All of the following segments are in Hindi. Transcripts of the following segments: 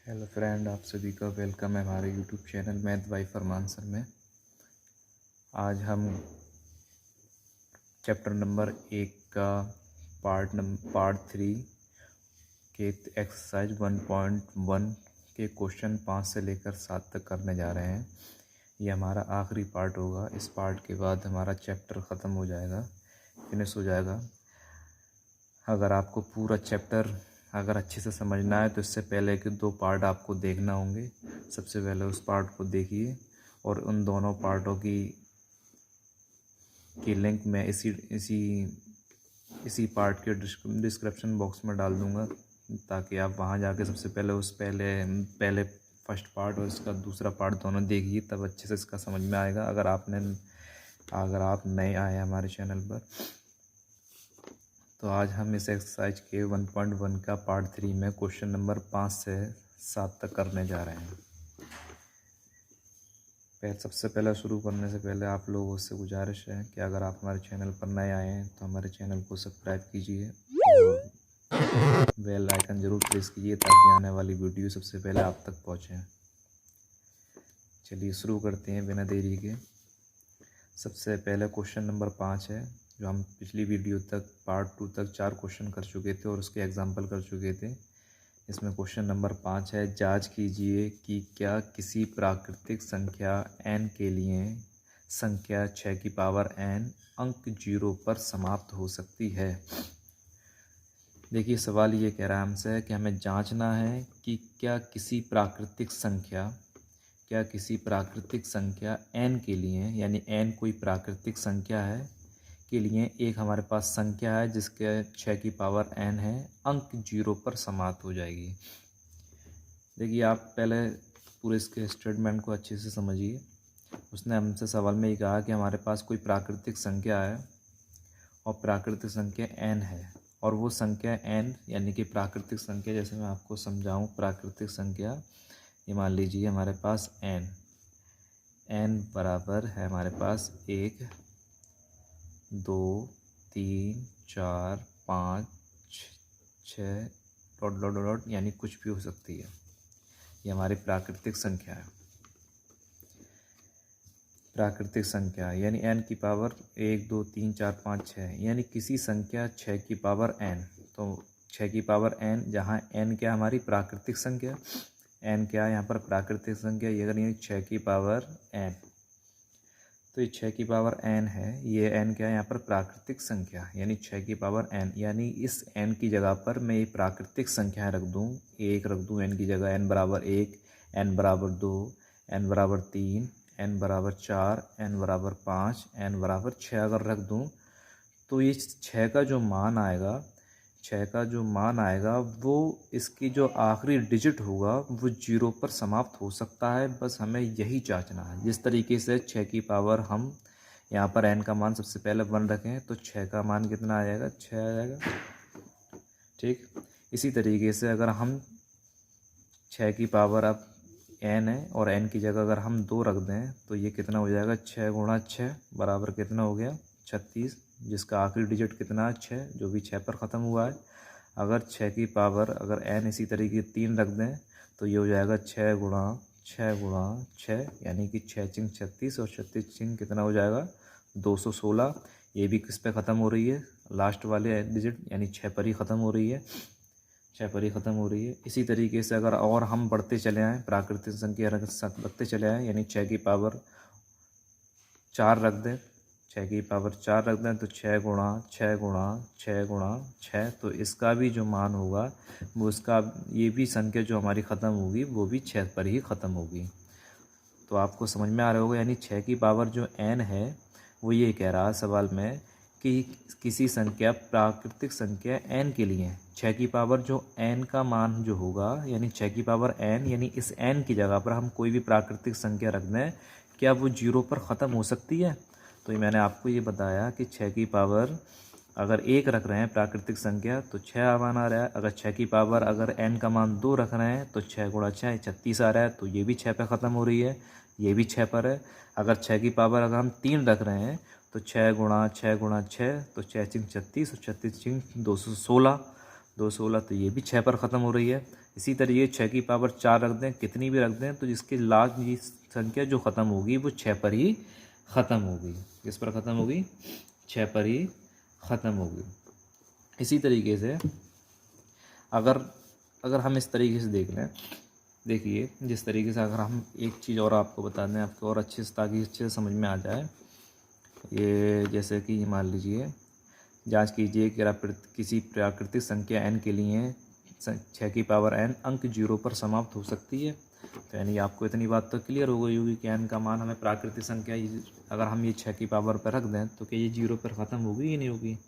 हेलो फ्रेंड, आप सभी का वेलकम है हमारे यूट्यूब चैनल मैथ बाय फरमान सर में। आज हम चैप्टर नंबर 1 का पार्ट 3 के एक्सरसाइज 1.1 के क्वेश्चन 5 से लेकर 7 तक करने जा रहे हैं। ये हमारा आखिरी पार्ट होगा। इस पार्ट के बाद हमारा चैप्टर ख़त्म हो जाएगा, फिनिश हो जाएगा। अगर आपको पूरा चैप्टर अगर अच्छे से समझना है तो इससे पहले के 2 पार्ट आपको देखना होंगे। सबसे पहले उस पार्ट को देखिए और उन दोनों पार्टों की लिंक मैं इसी पार्ट के डिस्क्रिप्शन बॉक्स में डाल दूंगा, ताकि आप वहां जाके सबसे पहले फर्स्ट पार्ट और इसका दूसरा पार्ट दोनों देखिए, तब अच्छे से इसका समझ में आएगा। अगर आप नए आए हमारे चैनल पर, तो आज हम इस एक्सरसाइज के 1.1 का पार्ट 3 में क्वेश्चन नंबर 5 से 7 तक करने जा रहे हैं। सबसे पहले शुरू करने से पहले आप लोगों से गुजारिश है कि अगर आप हमारे चैनल पर नए आए हैं तो हमारे चैनल को सब्सक्राइब कीजिए और बेल आइकन ज़रूर प्रेस कीजिए, ताकि आने वाली वीडियो सबसे पहले आप तक पहुँचे। चलिए शुरू करते हैं बिना देरी के। सबसे पहले क्वेश्चन नंबर 5 है, जो हम पिछली वीडियो तक पार्ट 2 तक 4 क्वेश्चन कर चुके थे और उसके एग्जाम्पल कर चुके थे। इसमें क्वेश्चन नंबर 5 है, जांच कीजिए कि क्या किसी प्राकृतिक संख्या n के लिए संख्या 6 की पावर n अंक 0 पर समाप्त हो सकती है। देखिए सवाल ये कह रहा है हमसे कि हमें जांचना है कि क्या किसी प्राकृतिक संख्या n के लिए, यानी n कोई प्राकृतिक संख्या है के लिए एक हमारे पास संख्या है जिसके 6 की पावर n है, अंक 0 पर समाप्त हो जाएगी। देखिए आप पहले पूरे इसके स्टेटमेंट को अच्छे से समझिए। उसने हमसे सवाल में ये कहा कि हमारे पास कोई प्राकृतिक संख्या है और प्राकृतिक संख्या n है, और वो संख्या n यानी कि प्राकृतिक संख्या, जैसे मैं आपको समझाऊं, प्राकृतिक संख्या ये मान लीजिए हमारे पास n बराबर है हमारे पास 1 2 3 4 5 6 डॉट डॉट डॉट, यानी कुछ भी हो सकती है। ये हमारी प्राकृतिक संख्या है। प्राकृतिक संख्या यानी n की पावर 1 2 3 4 5 6, यानी किसी संख्या 6 की पावर n। तो 6 की पावर n, जहाँ n क्या हमारी प्राकृतिक संख्या, n क्या है यहाँ पर प्राकृतिक संख्या, ये अगर 6 की पावर n, तो ये 6 की पावर n है। ये n क्या है यहाँ पर प्राकृतिक संख्या, यानी 6 की पावर n, यानी इस n की जगह पर मैं ये प्राकृतिक संख्या रख दूँ, 1 रख दूँ n की जगह। n बराबर 1, n बराबर 2, n बराबर 3, n बराबर 4, n बराबर 5, n बराबर 6 अगर रख दूँ, तो ये 6 का जो मान आएगा वो इसकी जो आखिरी डिजिट होगा वो 0 पर समाप्त हो सकता है। बस हमें यही जांचना है। जिस तरीके से 6 की पावर, हम यहाँ पर n का मान सबसे पहले 1 रखें तो 6 का मान कितना आ जाएगा, 6 आ जाएगा। ठीक, इसी तरीके से अगर हम 6 की पावर अब n है और n की जगह अगर हम 2 रख दें तो ये कितना हो जाएगा, 6 गुणा 6 बराबर कितना हो गया, 36, जिसका आखिरी डिजिट कितना है 6, जो भी 6 पर ख़त्म हुआ है। अगर 6 की पावर अगर n इसी तरीके 3 रख दें तो ये हो जाएगा 6 गुणा 6, यानी कि 6 चिंग 36 और 36 चिंग कितना हो जाएगा, 216। ये भी किस पे ख़त्म हो रही है, लास्ट वाले डिजिट यानी 6 पर ही ख़त्म हो रही है, 6 पर ही ख़त्म हो रही है। इसी तरीके से अगर और हम बढ़ते चले आएँ, प्राकृतिक संख्या रखते चले आएँ, यानी 6 की पावर 4 रख दें, 6 की पावर 4 रख दें तो 6 गुणा 6 गुणा 6 गुणा 6, तो इसका भी जो मान होगा वो इसका, ये भी संख्या जो हमारी ख़त्म होगी वो भी 6 पर ही ख़त्म होगी। तो आपको समझ में आ रहा होगा, यानी 6 की पावर जो n है वो ये कह रहा है सवाल में कि किसी संख्या प्राकृतिक संख्या n के लिए 6 की पावर जो n का मान जो होगा, यानी 6 की पावर n, यानी इस n की जगह पर हम कोई भी प्राकृतिक संख्या रख दें, क्या वो 0 पर ख़त्म हो सकती है। तो ये मैंने आपको ये बताया कि 6 की पावर अगर 1 रख रहे हैं प्राकृतिक संख्या तो 6 मान आ रहा है। अगर 6 की पावर अगर n का मान 2 रख रहे हैं तो 6 गुणा 6 36 आ रहा है, तो ये भी 6 पे ख़त्म हो रही है, ये भी 6 पर है। अगर 6 की पावर अगर हम 3 रख रहे हैं तो 6 गुणा 6 गुणा 6, तो 6 चिंग 36 और 36 चिंग 216, तो ये भी 6 पर ख़त्म हो रही है। इसी तरीके 6 की पावर 4 रख दें, कितनी भी रख दें, तो जिसकी लास्ट ये संख्या जो ख़त्म होगी वो 6 पर ही ख़त्म होगी। किस पर ख़त्म होगी? 6 पर ही ख़त्म होगी। इसी तरीके से अगर हम इस तरीके से देख लें, देखिए जिस तरीके से अगर हम एक चीज़ और आपको बता दें आपको और अच्छे से, ताकि अच्छे से समझ में आ जाए। ये जैसे कि मान लीजिए, जांच कीजिए कि किसी प्राकृतिक संख्या n के लिए 6 की पावर n अंक 0 पर समाप्त हो सकती है। तो यानी आपको इतनी बात तो क्लियर हो गई होगी कि n का मान हमें प्राकृतिक संख्या अगर हम ये 6 की पावर पर रख दें तो क्या ये 0 पर ख़त्म होगी या नहीं होगी?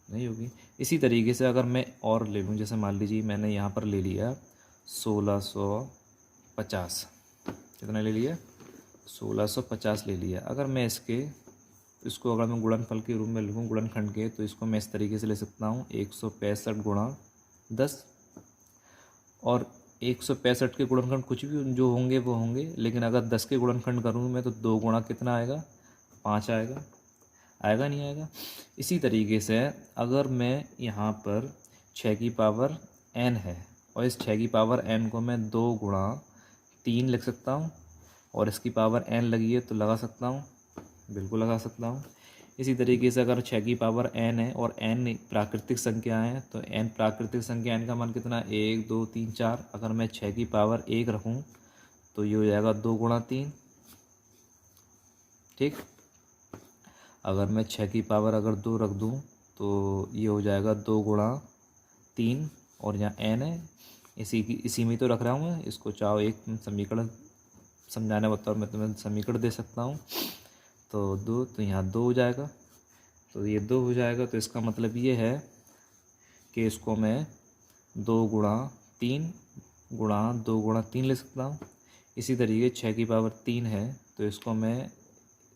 नहीं होगी। इसी तरीके से अगर मैं और ले लूँ, जैसे मान लीजिए मैंने यहाँ पर ले लिया 1650, कितना ले लिया? 1650 ले लिया। अगर मैं इसको अगर मैं गुणनफल के रूप में लिखूँ, गुणनखंड के, तो इसको मैं इस तरीके से ले सकता हूँ 165 गुणा 10। और 165 के गुणनखंड कुछ भी जो होंगे वो होंगे, लेकिन अगर 10 के गुणनखंड करूँ मैं तो 2 गुणा कितना आएगा? 5 आएगा। आएगा नहीं आएगा? इसी तरीके से अगर मैं यहाँ पर 6 की पावर n है और इस 6 की पावर n को मैं 2 गुणा 3 लिख सकता हूँ, और इसकी पावर n लगी है तो लगा सकता हूँ, बिल्कुल लगा सकता हूँ। इसी तरीके से अगर 6 की पावर n है और n प्राकृतिक संख्या है तो n प्राकृतिक संख्या n का मान कितना? 1 2 3 4। अगर मैं 6 की पावर 1 रखूँ तो ये हो जाएगा 2 गुणा 3। ठीक। अगर मैं 6 की पावर अगर 2 रख दूँ तो ये हो जाएगा 2 गुणा 3, और यहाँ n है इसी में तो रख रहा हूँ मैं। इसको चाहो एक समीकरण समझाने बतौर मैं तुम्हें समीकरण दे सकता हूँ। तो 2, तो यहाँ 2 हो जाएगा, तो ये 2 हो जाएगा। तो इसका मतलब ये है कि इसको मैं 2 गुणा 3 गुणा 2 गुणा 3 ले सकता हूँ। इसी तरीके 6 की पावर 3 है तो इसको मैं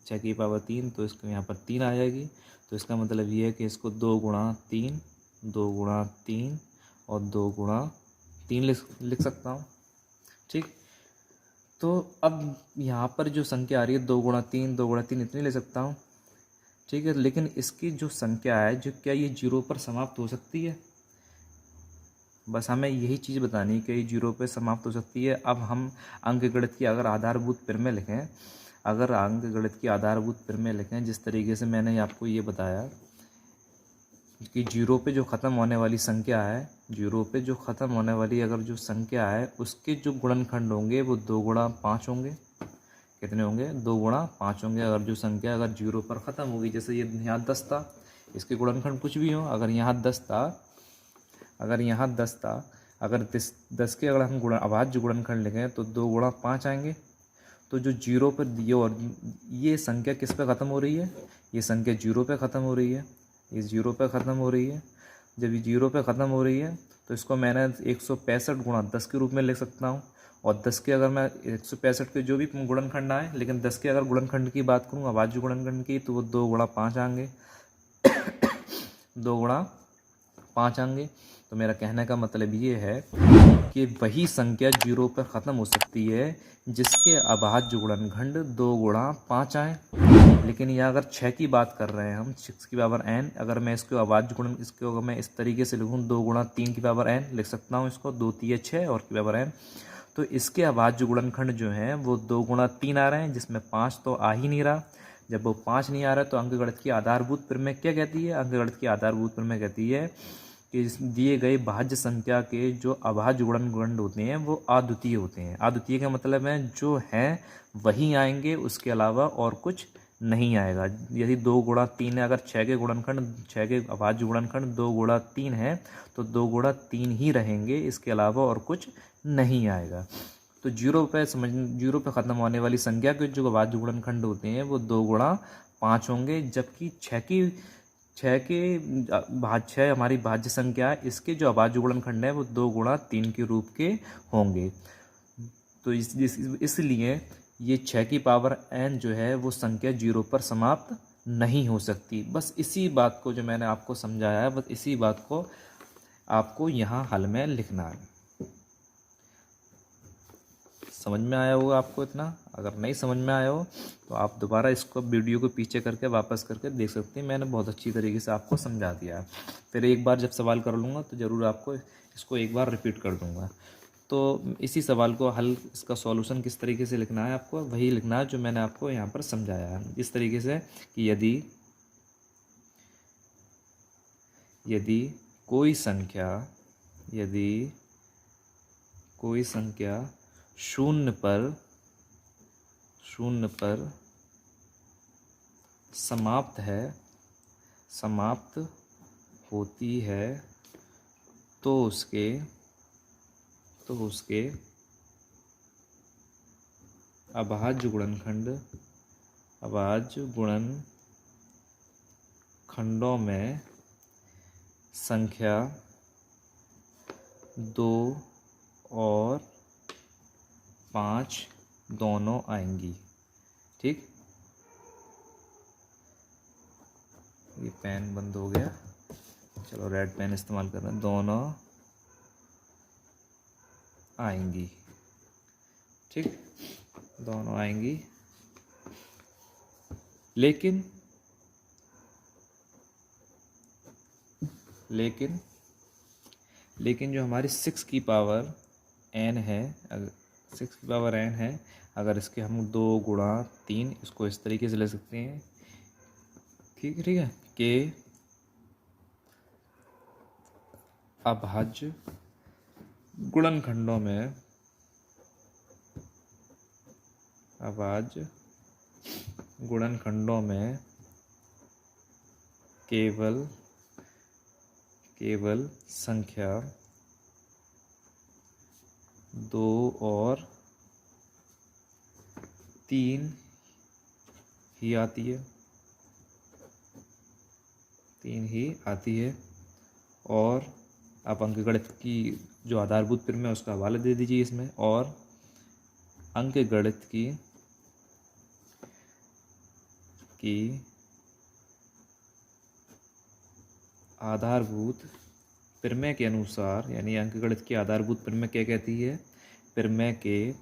6 की पावर 3, तो इसको यहाँ पर 3 आ जाएगी। तो इसका मतलब ये है कि इसको 2 गुणा 3 2 गुणा 3 और 2 गुणा 3 लिख सकता हूँ। ठीक। तो अब यहाँ पर जो संख्या आ रही है 2 गुणा 3 2 गुणा 3 इतनी ले सकता हूँ। ठीक है, लेकिन इसकी जो संख्या है जो क्या ये 0 पर समाप्त हो सकती है? बस हमें यही चीज़ बतानी है कि ये 0 पर समाप्त हो सकती है। अब हम अंकगणित की अगर आधारभूत प्रमेय लिखें, अगर अंकगणित की आधारभूत प्रमेय लिखें, जिस तरीके से मैंने आपको ये बताया कि 0 पे जो ख़त्म होने वाली संख्या है, 0 पे जो ख़त्म होने वाली अगर जो संख्या है उसके जो गुणनखंड होंगे वो 2 गुणा 5 होंगे। कितने होंगे? 2 गुणा 5 होंगे। अगर जो संख्या अगर 0 पर ख़त्म होगी, जैसे ये यहाँ 10 था, इसके गुणनखंड कुछ भी हो, अगर यहाँ 10 था, अगर यहाँ 10 था, अगर 10 के अगर हम अभाज्य गुणनखंड लिखें तो 2 गुणा 5 आएंगे। तो जो 0 पर दिए और ये संख्या किस पे ख़त्म हो रही है? ये संख्या 0 पे ख़त्म हो रही है। ये 0 पे ख़त्म हो रही है। जब ये 0 पे ख़त्म हो रही है तो इसको मैंने 165 गुणा 10 के रूप में लिख सकता हूँ। और 10 के अगर मैं 165 के जो भी गुणनखंड आए, लेकिन 10 के अगर गुणनखंड की बात करूँ, अभाज्य गुणनखंड की, तो वो 2 गुणा 5 आएंगे। 2 गुणा 5 आएंगे। तो मेरा कहने का मतलब ये है कि वही संख्या 0 पर ख़त्म हो सकती है जिसके अभाज्य गुणनखंड 2 गुणा 5 आए। लेकिन यहाँ अगर 6 की बात कर रहे हैं हम, 6 की पावर n, अगर मैं इसको अभाज्य गुणन इसको अगर मैं इस तरीके से लिखूँ 2 गुणा 3 की पावर n लिख सकता हूँ। इसको 2 3 6 और की पावर n, तो इसके अभाज्य गुणनखंड जो हैं वो 2 गुणा 3 आ रहे हैं, जिसमें 5 तो आ ही नहीं रहा। जब वो 5 नहीं आ रहा तो अंकगणित की आधारभूत प्रमेय क्या कहती है? अंकगणित की आधारभूत प्रमेय कहती है कि दिए गए भाज्य संख्या के जो अभाज्य गुणनखंड होते हैं वो अद्वितीय होते हैं। अद्वितीय का मतलब है जो हैं वही आएंगे, उसके अलावा और कुछ नहीं आएगा। यदि 2 गुणा 3 है, अगर 6 के गुणनखंड 6 के अभाज्य गुणनखंड 2 गुणा 3 है तो 2 गुणा 3 ही रहेंगे, इसके अलावा और कुछ नहीं आएगा। तो 0 पे ख़त्म होने वाली संख्या के जो अभाज्य गुणनखंड होते हैं वो 2 गुणा 5 होंगे, जबकि 6 हमारी भाज्य संख्या है, इसके जो अभाज्य गुणनखंड है वो 2 गुणा 3 के रूप के होंगे। तो इसलिए ये 6 की पावर n जो है वो संख्या 0 पर समाप्त नहीं हो सकती। बस इसी बात को जो मैंने आपको समझाया है, बस इसी बात को आपको यहाँ हल में लिखना है। समझ में आया होगा आपको इतना। अगर नहीं समझ में आया हो तो आप दोबारा इसको वीडियो को पीछे करके वापस करके देख सकते हैं, मैंने बहुत अच्छी तरीके से आपको समझा दिया है। फिर एक बार जब सवाल कर लूँगा तो ज़रूर आपको इसको एक बार रिपीट कर दूँगा। तो इसी सवाल को हल, इसका सॉल्यूशन किस तरीके से लिखना है, आपको वही लिखना है जो मैंने आपको यहाँ पर समझाया है। इस तरीके से कि यदि कोई संख्या शून्य पर समाप्त होती है तो उसके अभाज्य गुणनखंडों में संख्या 2 और 5 दोनों आएंगी। ठीक, ये पेन बंद हो गया, चलो रेड पेन इस्तेमाल कर रहे हैं। दोनों आएंगी, ठीक, दोनों आएंगी। लेकिन जो हमारी 6 की पावर n है, अगर 6 की पावर n है, अगर इसके हम 2 गुणा 3, इसको इस तरीके से ले सकते हैं, ठीक है, कि अभाज्य गुणनखंडों में केवल संख्या 2 और 3 ही आती है। और आप अंकगणित की जो आधारभूत प्रमेय है उसका हवाला दे दीजिए इसमें। और अंकगणित की आधारभूत प्रमेय के अनुसार, यानी अंकगणित की आधारभूत प्रमेय क्या कहती है? प्रमेय के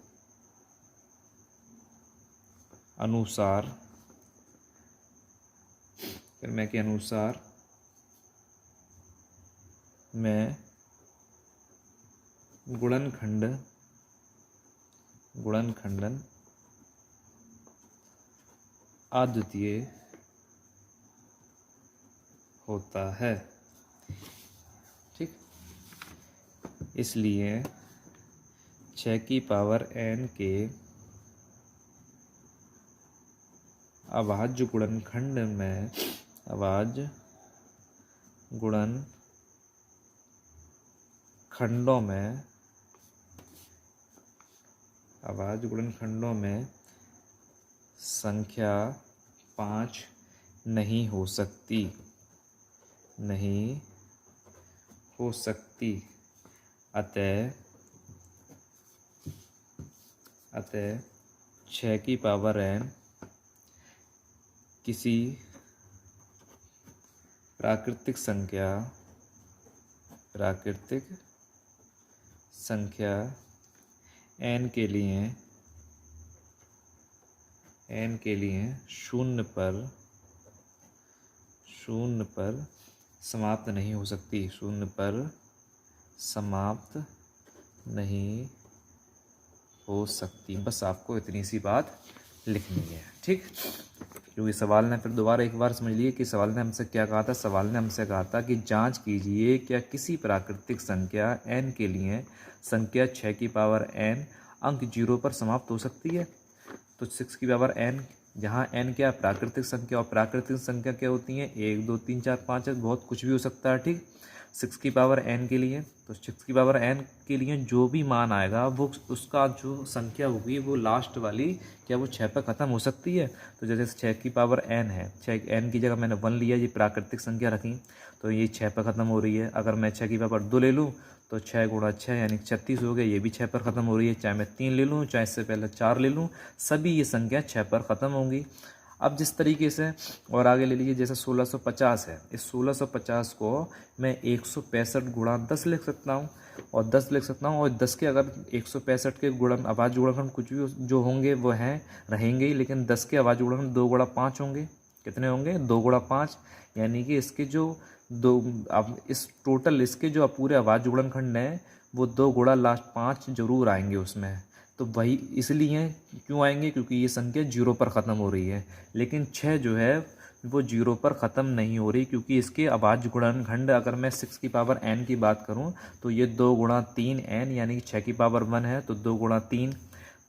अनुसार में गुणनखंडन अद्वितीय होता है। ठीक, इसलिए 6 की पावर n के अभाज्य गुणनखंड में अभाज्य गुणनखंडों में संख्या 5 नहीं हो सकती। अतः 6 की पावर n किसी प्राकृतिक संख्या n के लिए शून्य पर समाप्त नहीं हो सकती। बस आपको इतनी सी बात लिखनी है। ठीक, क्योंकि सवाल ने, फिर दोबारा एक बार समझ लिए कि सवाल ने हमसे क्या कहा था। सवाल ने हमसे कहा था कि जांच कीजिए क्या किसी प्राकृतिक संख्या n के लिए संख्या 6 की पावर n अंक 0 पर समाप्त हो सकती है। तो 6 की पावर n, जहाँ n क्या प्राकृतिक संख्या, और प्राकृतिक संख्या क्या होती है? 1 2 3 4 5, बहुत कुछ भी हो सकता है। ठीक, 6 की पावर n के लिए, तो 6 की पावर n के लिए जो भी मान आएगा वो उसका जो संख्या होगी वो लास्ट वाली क्या वो 6 पर ख़त्म हो सकती है। तो जैसे 6 की पावर n है, 6 n की जगह मैंने 1 लिया, ये प्राकृतिक संख्या रखी, तो ये 6 पर ख़त्म हो रही है। अगर मैं 6 की पावर 2 ले लूँ तो 6 गुणा 6 यानी 36 हो गया, ये भी 6 पर ख़त्म हो रही है। चाहे मैं 3 ले लूँ, चाहे इससे पहले 4 ले लूँ, सभी ये संख्या 6 पर ख़त्म होंगी। अब जिस तरीके से और आगे ले लीजिए, जैसे 1650 है, इस 1650 को मैं 165 गुणा 10 लिख सकता हूँ। और 10 लिख सकता हूँ। और 10 के अगर 165 के गुणन अभाज्य गुणनखंड कुछ भी जो होंगे वो हैं रहेंगे ही, लेकिन 10 के अभाज्य गुणनखंड 2 गुणा 5 होंगे। कितने होंगे? 2 गुणा 5, यानी कि इसके जो दो अब इस टोटल इसके जो पूरे अभाज्य गुणनखंड हैं वो 2 गुणा लास्ट 5 जरूर आएंगे उसमें। तो वही इसलिए क्यों आएंगे? क्योंकि ये संख्या 0 पर ख़त्म हो रही है। लेकिन 6 जो है वो 0 पर ख़त्म नहीं हो रही, क्योंकि इसके अभाज्य गुणनखंड अगर मैं 6 की पावर n की बात करूं तो ये 2 गुणा 3n यानी कि 6 की पावर 1 है, तो 2 गुणा 3,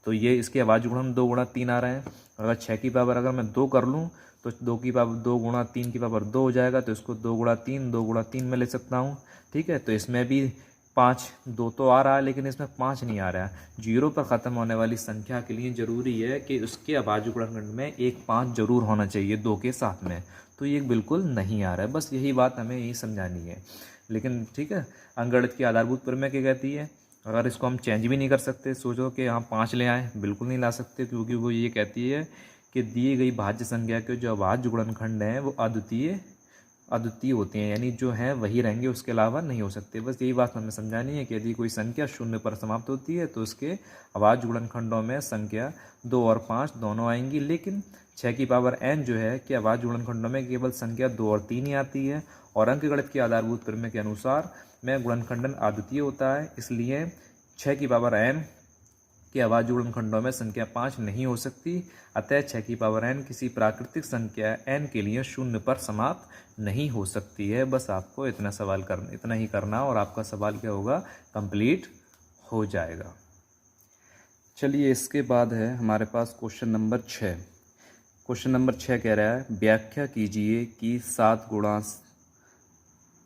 तो ये इसके अभाज्य गुणन 2 गुणा 3 आ रहे हैं। अगर 6 की पावर अगर मैं 2 कर लूँ तो 2 गुणा 3 की पावर 2 हो जाएगा, तो इसको 2 गुणा 3 में ले सकता हूँ। ठीक है, तो इसमें भी 5, 2 तो आ रहा है लेकिन इसमें 5 नहीं आ रहा है। 0 पर ख़त्म होने वाली संख्या के लिए ज़रूरी है कि उसके अभाज्य गुणनखंड में एक 5 जरूर होना चाहिए 2 के साथ में, तो ये बिल्कुल नहीं आ रहा है। बस यही बात हमें यही समझानी है। लेकिन ठीक है, अंकगणित की आधारभूत प्रमेय क्या कहती है? अगर इसको हम चेंज भी नहीं कर सकते, सोचो कि यहाँ 5 ले आएँ, बिल्कुल नहीं ला सकते, क्योंकि वो ये कहती है कि दी गई भाज्य संख्या के जो अभाज्य गुणनखंड हैं वो अद्वितीय होते हैं, यानी जो हैं वही रहेंगे, उसके अलावा नहीं हो सकते। बस यही बात हमें समझानी है कि यदि कोई संख्या 0 पर समाप्त होती है तो उसके अभाज्य गुणनखंडों में संख्या 2 और 5 दोनों आएंगी, लेकिन 6 की पावर n जो है कि अभाज्य गुणनखंडों में केवल संख्या 2 और 3 ही आती है। और अंकगणित के आधारभूत प्रमेय के अनुसार में गुणनखंडन अद्वितीय होता है, इसलिए 6 की पावर n के अभाज्य गुणनखंडों में संख्या 5 नहीं हो सकती। अतः 6 की पावर n किसी प्राकृतिक संख्या n के लिए 0 पर समाप्त नहीं हो सकती है। बस आपको इतना ही करना और आपका सवाल क्या होगा? कंप्लीट हो जाएगा। चलिए, इसके बाद है हमारे पास क्वेश्चन नंबर 6। क्वेश्चन नंबर 6 कह रहा है, व्याख्या कीजिए कि 7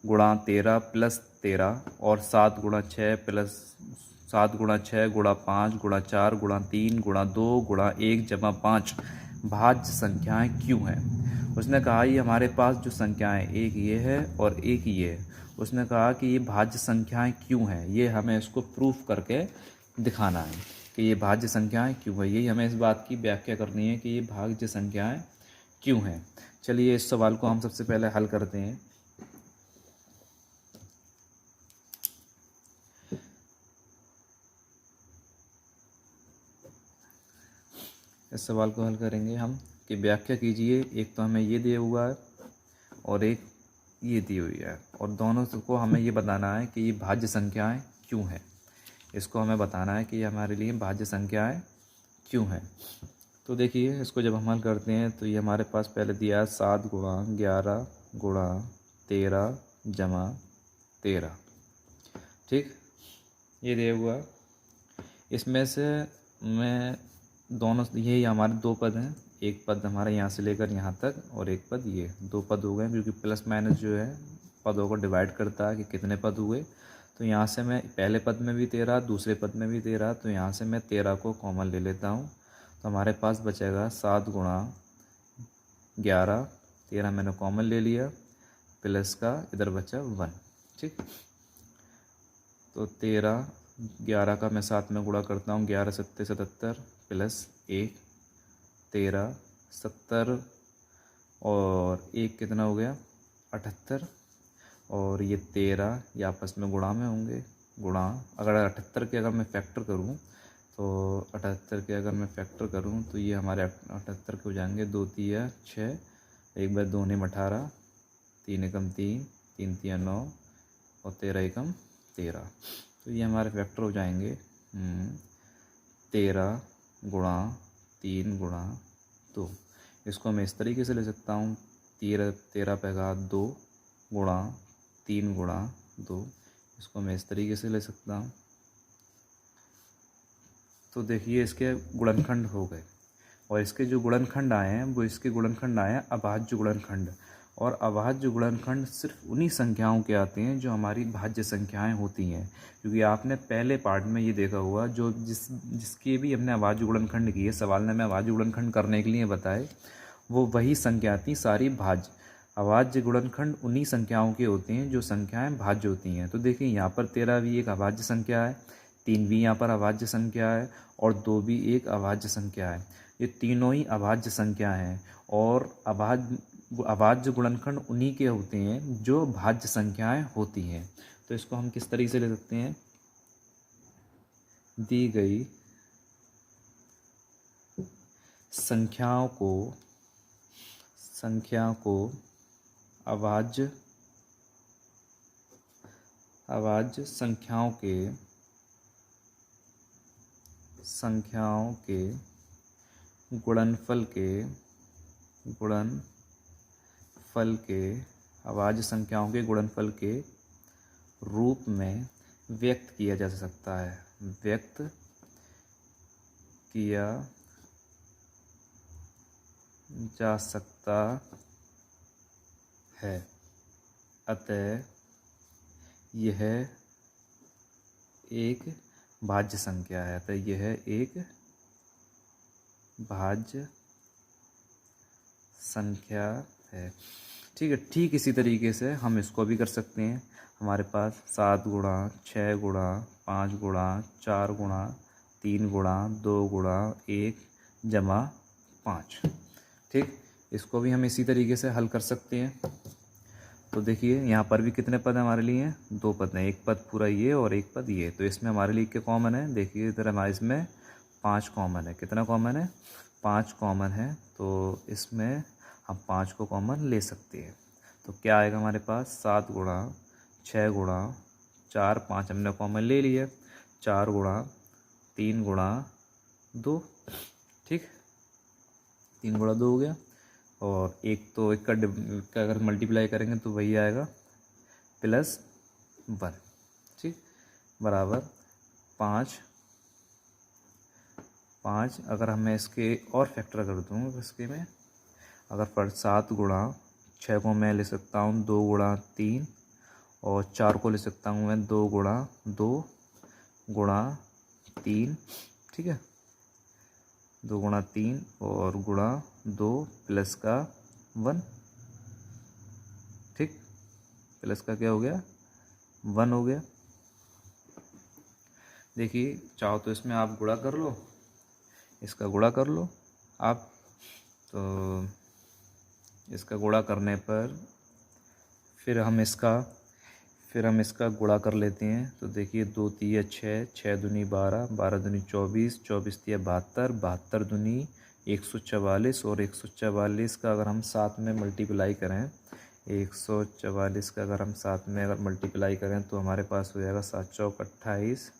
गुणा 13 प्लस 13 और 7 गुणा 6 प्लस 7 गुणा 6 गुणा 5 गुणा 4 गुणा 3 गुणा 2 गुणा 1 जमा 5 भाज्य संख्याएं क्यों हैं? उसने कहा ये हमारे पास जो संख्याएं एक ये है और एक ये है, उसने कहा कि ये भाज्य संख्याएं क्यों हैं, ये हमें इसको प्रूफ करके दिखाना है कि ये भाज्य संख्याएं क्यों है। यही हमें इस बात की व्याख्या करनी है कि ये भाज्य संख्याएं क्यों हैं। चलिए, इस सवाल को हम सबसे पहले हल करते हैं। इस सवाल को हल करेंगे हम कि व्याख्या कीजिए। एक तो हमें ये दिया हुआ है और एक ये दी हुई है, और दोनों को हमें ये बताना है कि ये भाज्य संख्याएं क्यों हैं। इसको हमें बताना है कि ये हमारे लिए भाज्य संख्याएं क्यों हैं। तो देखिए, इसको जब हम हल करते हैं तो ये हमारे पास पहले दिया है 7 गुणा 11 गुणा 13 जमा 13। ठीक, ये दिया हुआ। इसमें से मैं दोनों, यही हमारे 2 पद हैं, एक पद हमारा यहाँ से लेकर यहाँ तक और एक पद ये, 2 पद हो गए, क्योंकि प्लस माइनस जो है पदों को डिवाइड करता है कि कितने पद हुए। तो यहाँ से मैं पहले पद में भी 13, दूसरे पद में भी 13, तो यहाँ से मैं 13 को कॉमन ले लेता हूँ। तो हमारे पास बचेगा 7 गुणा 11, 13 मैंने कॉमन ले लिया, प्लस का इधर बचा 1। ठीक, तो 13 11 का मैं 7 में गुणा करता हूँ, 11 7 77 प्लस 1 13 70 और 1 कितना हो गया? 78। और ये 13 ये आपस में गुणा में होंगे, गुणा अगर 78 के अगर मैं फैक्टर करूँ तो 78 के अगर मैं फैक्टर करूँ तो ये हमारे 78 के हो जाएंगे, 2 3 6, 1 बार 2 9 18, 3 एकम 3, 3 3 9 और 13 एकम 13। तो ये हमारे फैक्टर हो जाएंगे 13 गुणा 3 गुणा 2। इसको मैं इस तरीके से ले सकता हूँ, 13 पे का 2 गुणा 3 गुणा 2। इसको मैं इस तरीके से ले सकता हूँ। तो देखिए, इसके गुणनखंड हो गए, और इसके जो गुणनखंड आए हैं वो इसके गुणनखंड आए हैं अभाज्य गुणनखंड। और अभाज्य गुणनखंड सिर्फ उन्हीं संख्याओं के आते हैं जो हमारी भाज्य संख्याएं होती हैं, क्योंकि आपने पहले पार्ट में ये देखा हुआ, जो जिसके भी हमने अभाज्य गुणनखंड किए, सवाल ने हमें अभाज्य गुणनखंड करने के लिए बताए, वो वही संख्या थी सारी भाज्य। अभाज्य गुणनखंड उन्हीं संख्याओं के होते हैं जो संख्याएं भाज्य होती हैं। तो देखिए, यहाँ पर 13 भी एक अभाज्य संख्या है, 3 भी यहाँ पर अभाज्य संख्या है, और 2 भी एक अभाज्य संख्या है। ये तीनों ही अभाज्य संख्या हैं, और अभाज्य गुणनखंड उन्हीं के होते हैं जो भाज्य संख्याएं होती हैं। तो इसको हम किस तरीके से ले सकते हैं दी गई संख्याओं को अभाज्य संख्याओं के गुणनफल के रूप में व्यक्त किया जा सकता है। अतः यह एक भाज्य संख्या है। ठीक है, ठीक इसी तरीके से हम इसको भी कर सकते हैं। हमारे पास 7 गुणा 6 गुणा 5 गुणा 4 गुणा 3 गुणा 2 गुणा 1 जमा 5। ठीक, इसको भी हम इसी तरीके से हल कर सकते हैं। तो देखिए यहाँ पर भी कितने पद हमारे लिए हैं, 2 पद हैं, एक पद पूरा ये और एक पद ये। तो इसमें हमारे लिए क्या कॉमन है, देखिए इधर हमारे इसमें 5 कॉमन है। कितना कॉमन है, 5 कॉमन है। तो इसमें हम 5 को कॉमन ले सकते हैं। तो क्या आएगा हमारे पास, 7 गुणा 6 गुणा 4 5 हमने कॉमन ले लिया, 4 गुणा 3 गुणा 2। ठीक, 3 गुणा 2 हो गया। और एक तो एक का अगर मल्टीप्लाई करेंगे तो वही आएगा +1। ठीक, बराबर 5। अगर मैं इसके और फैक्टर कर दूँ इसके में, अगर 7 गुणा 6 को मैं ले सकता हूँ 2 गुणा 3 और 4 को ले सकता हूँ मैं 2 गुणा 2 गुणा 3। ठीक है, 2 गुणा 3 और गुणा 2 प्लस का 1। ठीक, प्लस का क्या हो गया, 1 हो गया। देखिए चाहो तो इसमें आप गुणा कर लो, इसका गुणा कर लो आप। तो इसका गुणा करने पर फिर हम इसका गुणा कर लेते हैं। तो देखिए 2 3 6, 6 दूनी 12, 12 दूनी 24, 24 3 72, 72 दूनी 144 और 144 का अगर हम साथ में मल्टीप्लाई करें, 144 का अगर हम साथ में अगर मल्टीप्लाई करें तो हमारे पास हो जाएगा 7 चौक 28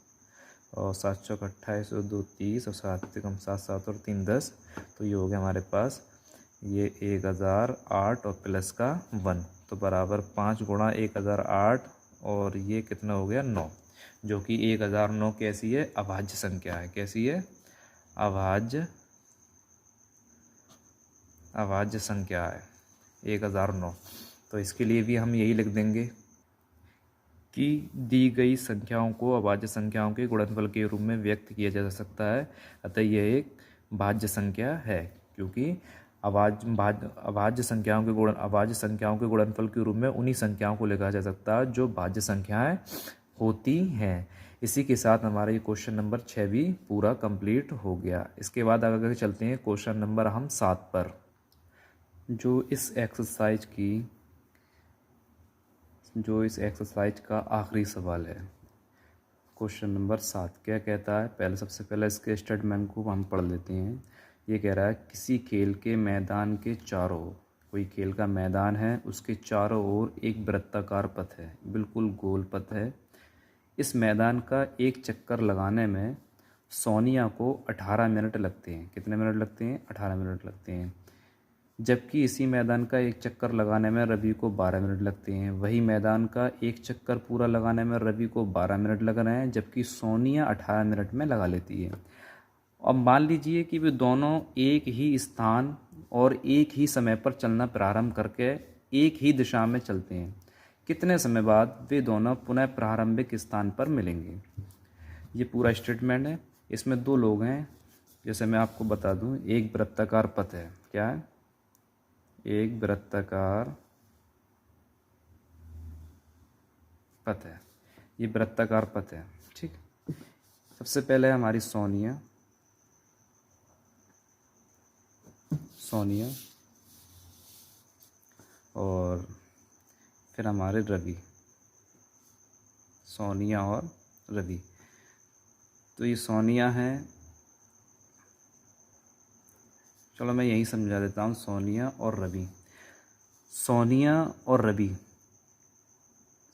और 7 चौक 28 और 2 30 और 7 कम 7 7 और 3 10। तो ये हो गया हमारे पास ये 1008 और प्लस का 1। तो बराबर 5 गुणा 1008 और ये कितना हो गया 9, जो कि 1009 कैसी है, अभाज्य संख्या है। कैसी है, अभाज्य संख्या है 1009। तो इसके लिए भी हम यही लिख देंगे कि दी गई संख्याओं को अभाज्य संख्याओं के गुणनफल के रूप में व्यक्त किया जा सकता है। अतः यह एक भाज्य संख्या है, क्योंकि अभाज्य संख्याओं के गुणनफल के रूप में उन्हीं संख्याओं को लिखा जा सकता है जो भाज्य संख्याएं होती हैं। इसी के साथ हमारा ये क्वेश्चन नंबर 6 भी पूरा कंप्लीट हो गया। इसके बाद आगे चलते हैं क्वेश्चन नंबर हम 7 पर, जो इस एक्सरसाइज का आखिरी सवाल है। क्वेश्चन नंबर 7 क्या कहता है, सबसे पहले इसके स्टेटमेंट को हम पढ़ लेते हैं। ये कह रहा है किसी खेल के मैदान के चारों ओर, कोई खेल का मैदान है, उसके चारों ओर एक वृत्ताकार पथ है, बिल्कुल गोल पथ है। इस मैदान का एक चक्कर लगाने में सोनिया को 18 मिनट लगते हैं। कितने मिनट लगते हैं, 18 मिनट लगते हैं। जबकि इसी मैदान का एक चक्कर लगाने में रवि को 12 मिनट लगते हैं। वही मैदान का एक चक्कर पूरा लगाने में रवि को 12 मिनट लग रहे हैं, जबकि सोनिया 18 मिनट में लगा लेती है। अब मान लीजिए कि वे दोनों एक ही स्थान और एक ही समय पर चलना प्रारंभ करके एक ही दिशा में चलते हैं। कितने समय बाद वे दोनों पुनः प्रारंभिक स्थान पर मिलेंगे। ये पूरा स्टेटमेंट है। इसमें 2 लोग हैं, जैसे मैं आपको बता दूं, एक वृत्ताकार पथ है। क्या है, एक वृत्ताकार पथ है, ये वृत्ताकार पथ है। ठीक, सबसे पहले हमारी सोनिया और फिर हमारे रवि, सोनिया और रवि। तो ये सोनिया है, चलो मैं यही समझा देता हूँ, सोनिया और रवि। सोनिया और रवि,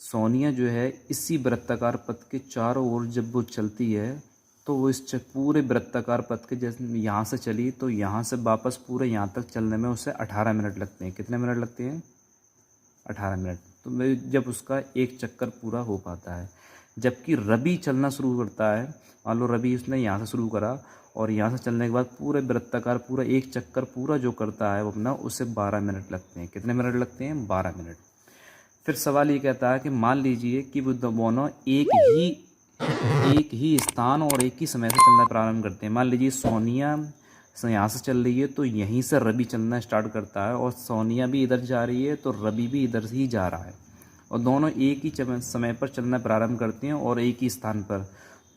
सोनिया जो है इसी वृत्ताकार पथ के चारों ओर जब वो चलती है तो वो इस पूरे वृत्ताकार पथ के, जैसे यहाँ से चली तो यहाँ से वापस पूरे यहाँ तक चलने में उसे 18 मिनट लगते हैं। कितने मिनट लगते हैं? 18 मिनट। तो जब उसका एक चक्कर पूरा हो पाता है। जबकि रवि चलना शुरू करता है, मान लो रवि उसने यहाँ से शुरू करा और यहाँ से चलने के बाद पूरे वृत्ताकार पूरा एक चक्कर पूरा जो करता है वो अपना, उसे 12 मिनट लगते हैं। कितने मिनट लगते हैं? 12 मिनट। फिर सवाल ये कहता है कि मान लीजिए कि वो दोनों एक ही स्थान और एक ही समय से चलना प्रारंभ करते हैं। मान लीजिए सोनिया यहाँ से चल रही है तो यहीं से रवि चलना स्टार्ट करता है, और सोनिया भी इधर जा रही है तो रवि भी इधर से ही जा रहा है, और दोनों एक ही समय पर चलना प्रारंभ करते हैं और एक ही स्थान पर।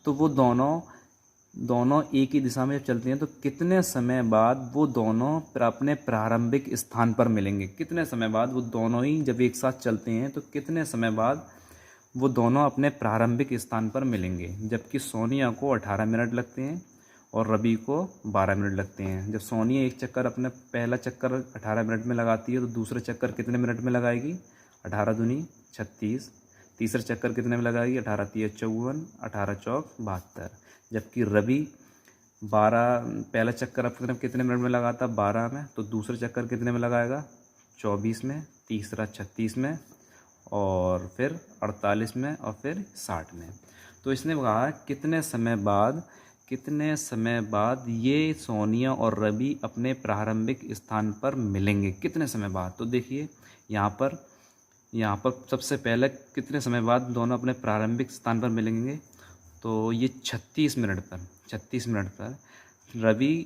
तो वो दोनों एक ही दिशा में चलते हैं तो कितने समय बाद वो दोनों अपने प्रारंभिक स्थान पर मिलेंगे? कितने समय बाद वो दोनों ही जब एक साथ चलते हैं तो कितने समय बाद वो दोनों अपने प्रारंभिक स्थान पर मिलेंगे? जबकि सोनिया को 18 मिनट लगते हैं और रवि को 12 मिनट लगते हैं। जब सोनिया एक चक्कर, अपने पहला चक्कर 18 मिनट में लगाती है तो दूसरा चक्कर कितने मिनट में लगाएगी? 18 दूनी 36। तीसरा चक्कर कितने में लगाएगी? 18 तिया 54, 18 चौक 72। जबकि रवि पहला चक्कर अपने कितने मिनट में लगाता? 12 में। तो दूसरा चक्कर कितने में लगाएगा? 24 में। तीसरा 36 में, और फिर 48 में, और फिर 60 में। तो इसने कहा कितने समय बाद ये सोनिया और रवि अपने प्रारंभिक स्थान पर मिलेंगे? कितने समय बाद? तो देखिए यहाँ पर सबसे पहले कितने समय बाद दोनों अपने प्रारंभिक स्थान पर मिलेंगे? तो ये 36 मिनट पर रवि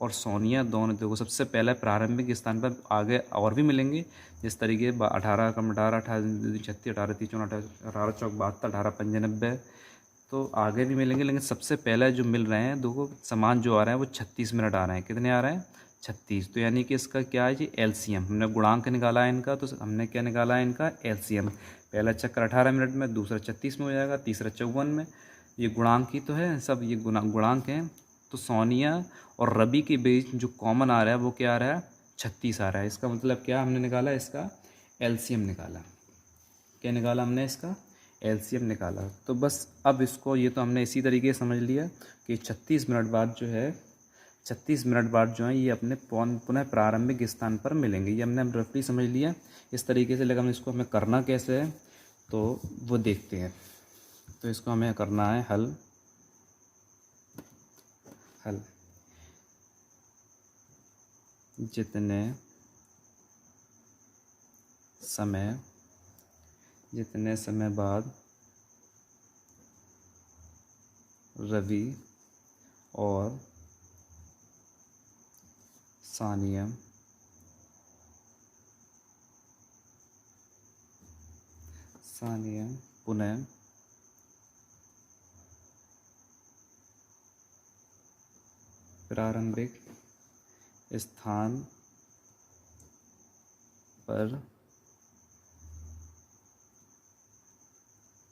और सोनिया दोनों, देखो सबसे पहले प्रारंभिक स्थान पर आगे और भी मिलेंगे, जिस तरीके 18 कम 18 18 36 18 30 18 चौक 72 18 95, तो आगे भी मिलेंगे। लेकिन सबसे पहले जो मिल रहे हैं देखो समान जो आ रहे हैं वो 36 मिनट आ रहे हैं। कितने आ रहे हैं? 36। तो यानी कि इसका क्या है जी? एलसीएम। हमने गुणांक निकाला है इनका, तो हमने क्या निकाला है? इनका एलसीएम। पहला चक्कर 18 मिनट में, दूसरा 36 में हो जाएगा, तीसरा 54 में। ये गुणांक ही तो है सब, ये गुणांक हैं। तो सोनिया और रवि के बीच जो कॉमन आ रहा है वो क्या आ रहा है? 36 आ रहा है। इसका मतलब क्या हमने निकाला? इसका एलसीएम निकाला। क्या निकाला हमने? इसका एलसीएम निकाला। तो बस अब इसको, ये तो हमने इसी तरीके से समझ लिया कि 36 मिनट बाद जो है ये अपने पुनः प्रारंभिक स्थान पर मिलेंगे। ये हमने रफली समझ लिया इस तरीके से। लेकिन इसको हमें करना कैसे है तो वो देखते हैं। तो इसको हमें करना है हल। जितने समय बाद रवि और सानिया पुनः प्रारंभिक स्थान पर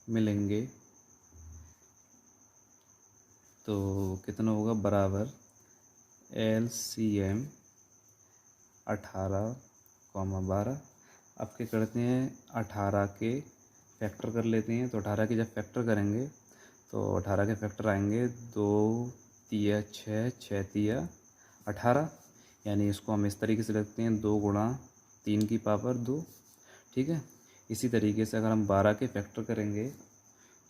मिलेंगे तो कितना होगा? बराबर एलसीएम 18,12। अब क्या करते हैं? 18 के फैक्टर कर लेते हैं। तो 18 के जब फैक्टर करेंगे तो 18 के फैक्टर आएंगे 2 तिया 6, 6 तिया 18। यानी इसको हम इस तरीके से रखते हैं 2 गुणा 3 की पावर 2। ठीक है। इसी तरीके से अगर हम 12 के फैक्टर करेंगे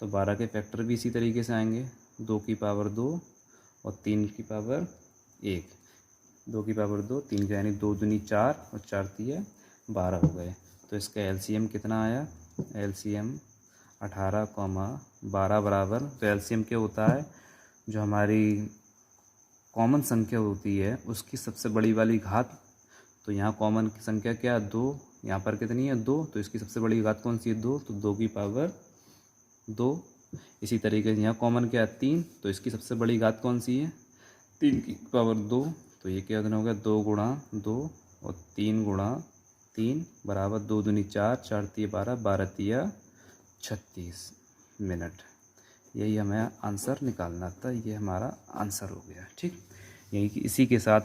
तो 12 के फैक्टर भी इसी तरीके से आएंगे 2 की पावर 2 और 3 की पावर 1। 2 की पावर 2, 3 का, यानी 2 दूनी 4 और 4 तिया 12 हो गए। तो इसका एलसीएम कितना आया? एलसीएम 18,12 बराबर, तो एलसीएम क्या होता है? जो हमारी कॉमन संख्या होती है उसकी सबसे बड़ी वाली घात। तो यहाँ कॉमन की संख्या क्या? 2। यहाँ पर कितनी है? 2। तो इसकी सबसे बड़ी घात कौन सी है? 2। तो 2 की पावर 2। इसी तरीके से यहाँ कॉमन क्या है? 3। तो इसकी सबसे बड़ी घात कौन सी है? 3 की पावर 2। तो ये क्या हो गया? 2 गुणा 2 और 3 गुणा 3 बराबर 2 दूनी 4, 4 तिया 12, 12 तिया 36 मिनट। यही हमें आंसर निकालना था। ये हमारा आंसर हो गया। ठीक, यही इसी के साथ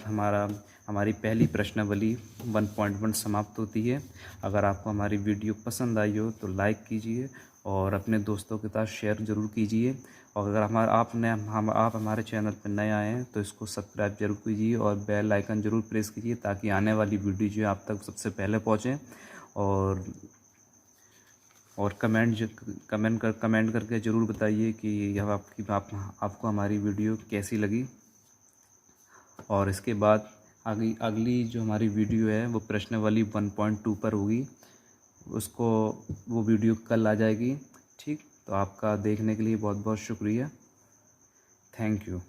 हमारी पहली प्रश्नावली 1.1 समाप्त होती है। अगर आपको हमारी वीडियो पसंद आई हो तो लाइक कीजिए और अपने दोस्तों के साथ शेयर ज़रूर कीजिए। और अगर आप हमारे चैनल पर नए आए हैं तो इसको सब्सक्राइब जरूर कीजिए और बेल आइकन ज़रूर प्रेस कीजिए ताकि आने वाली वीडियो जो है आप तक सबसे पहले पहुँचें। और कमेंट करके ज़रूर बताइए कि यह आपको हमारी वीडियो कैसी लगी। और इसके बाद अगली जो हमारी वीडियो है वो प्रश्नावली 1.2 पर होगी। वो वीडियो कल आ जाएगी। ठीक, तो आपका देखने के लिए बहुत बहुत शुक्रिया। Thank you.